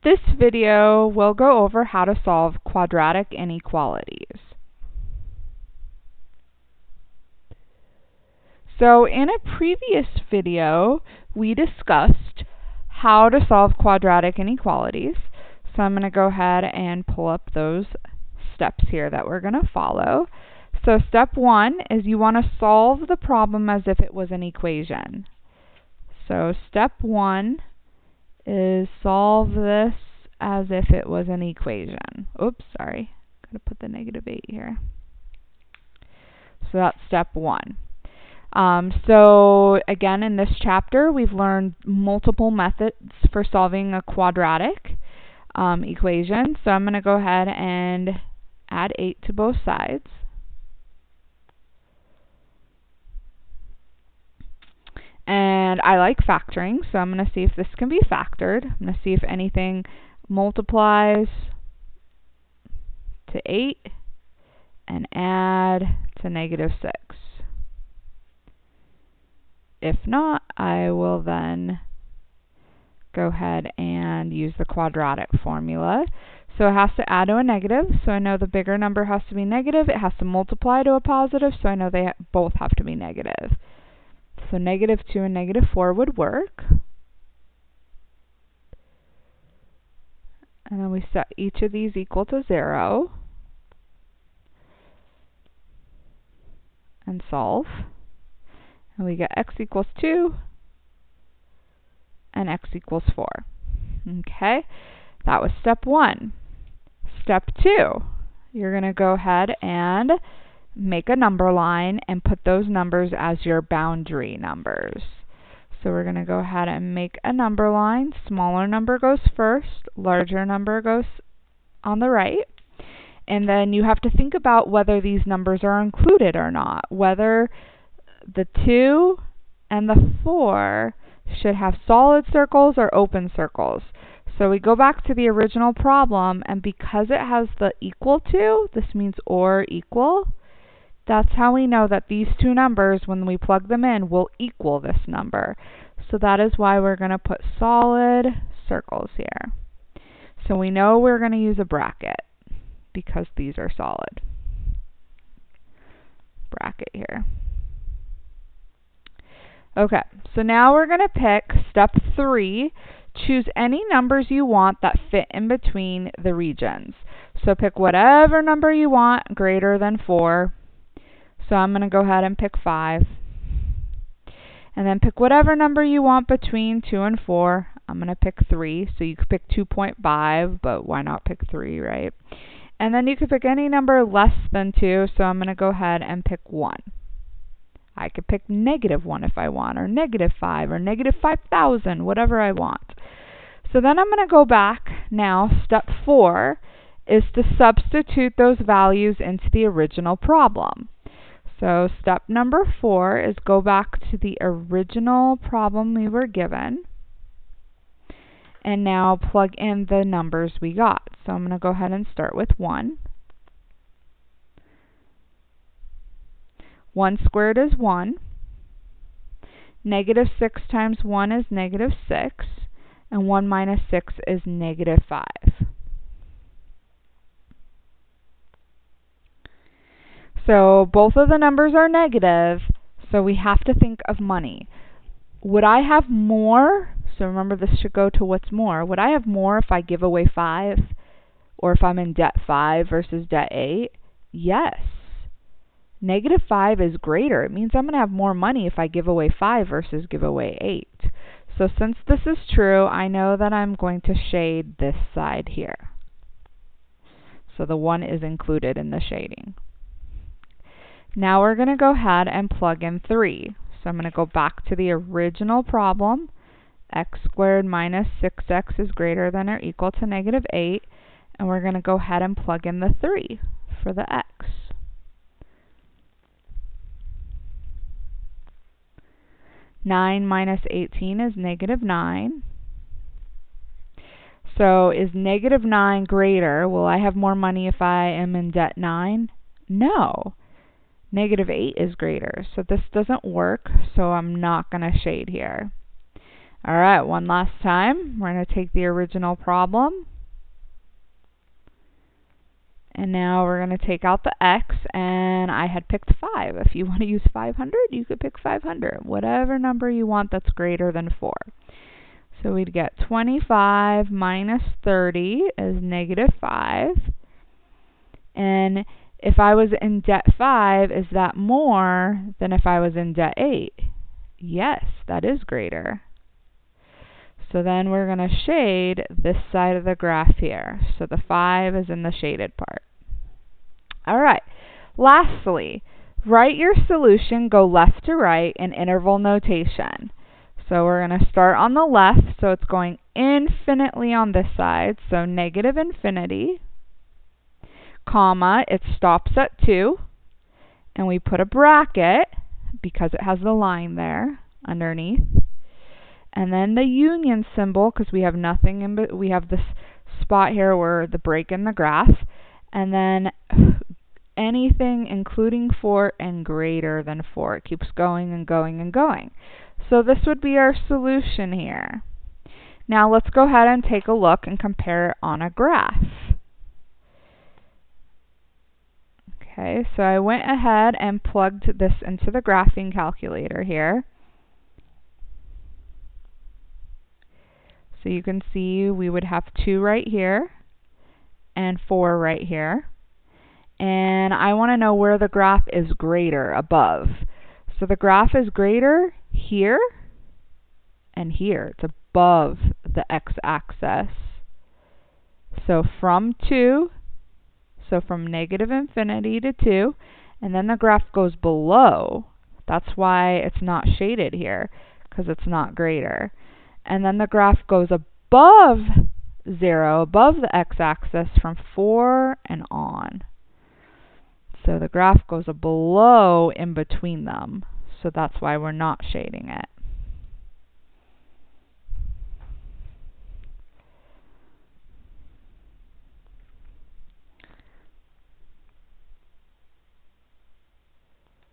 This video will go over how to solve quadratic inequalities. So in a previous video, we discussed how to solve quadratic inequalities. So I'm going to go ahead and pull up those steps here that we're going to follow. So step 1 is you want to solve the problem as if it was an equation. So step 1 is solve this as if it was an equation. Oops, sorry. Got to put the -8 here. So that's step 1. So again, in this chapter, we've learned multiple methods for solving a quadratic equation. So I'm going to go ahead and add 8 to both sides. And I like factoring, so I'm going to see if this can be factored. I'm going to see if anything multiplies to 8 and add to -6. If not, I will then go ahead and use the quadratic formula. So it has to add to a negative, so I know the bigger number has to be negative. It has to multiply to a positive, so I know they both have to be negative. So -2 and -4 would work. And then we set each of these equal to 0. And solve. And we get x equals 2 and x equals 4. Okay, that was step 1. Step 2, you're going to go ahead and make a number line and put those numbers as your boundary numbers. So we're going to go ahead and make a number line. Smaller number goes first, larger number goes on the right. And then you have to think about whether these numbers are included or not, whether the 2 and the 4 should have solid circles or open circles. So we go back to the original problem, and because it has the equal to, this means or equal, that's how we know that these two numbers, when we plug them in, will equal this number. So that is why we're going to put solid circles here. So we know we're going to use a bracket because these are solid. Bracket here. Okay, so now we're going to pick step 3. Choose any numbers you want that fit in between the regions. So pick whatever number you want greater than 4. So I'm going to go ahead and pick 5. And then pick whatever number you want between 2 and 4. I'm going to pick 3. So you could pick 2.5, but why not pick 3, right? And then you could pick any number less than 2. So I'm going to go ahead and pick 1. I could pick -1 if I want, or -5, or -5,000, whatever I want. So then I'm going to go back now. Step 4 is to substitute those values into the original problem. So step number 4 is go back to the original problem we were given and now plug in the numbers we got. So I'm going to go ahead and start with 1. 1 squared is 1. -6 times 1 is -6. And 1 minus 6 is -5. So both of the numbers are negative, so we have to think of money. Would I have more? So remember, this should go to what's more. Would I have more if I give away 5? Or if I'm in debt 5 versus debt 8? Yes. -5 is greater. It means I'm going to have more money if I give away 5 versus give away 8. So since this is true, I know that I'm going to shade this side here. So the 1 is included in the shading. Now we're going to go ahead and plug in 3. So I'm going to go back to the original problem. X squared minus 6x is greater than or equal to -8. And we're going to go ahead and plug in the 3 for the x. 9 minus 18 is -9. So is -9 greater? Will I have more money if I am in debt 9? No. -8 is greater. So this doesn't work, so I'm not going to shade here. All right, one last time. We're going to take the original problem. And now we're going to take out the x, and I had picked 5. If you want to use 500, you could pick 500. Whatever number you want that's greater than 4. So we'd get 25 minus 30 is negative 5. And if I was in debt 5, is that more than if I was in debt 8? Yes, that is greater. So then we're going to shade this side of the graph here. So the 5 is in the shaded part. All right. Lastly, write your solution, go left to right in interval notation. So we're going to start on the left, so it's going infinitely on this side, so negative infinity, comma, it stops at 2, and we put a bracket, because it has the line there underneath. And then the union symbol, because we have nothing in, we have this spot here where the break in the graph, and then anything including 4 and greater than 4. It keeps going and going and going. So this would be our solution here. Now let's go ahead and take a look and compare it on a graph. Okay, so I went ahead and plugged this into the graphing calculator here. So you can see we would have 2 right here and 4 right here. And I want to know where the graph is greater, above. So the graph is greater here and here. It's above the x-axis. So from 2, so from negative infinity to 2, and then the graph goes below. That's why it's not shaded here, because it's not greater. And then the graph goes above 0, above the x-axis from 4 and on. So the graph goes below in between them. So that's why we're not shading it.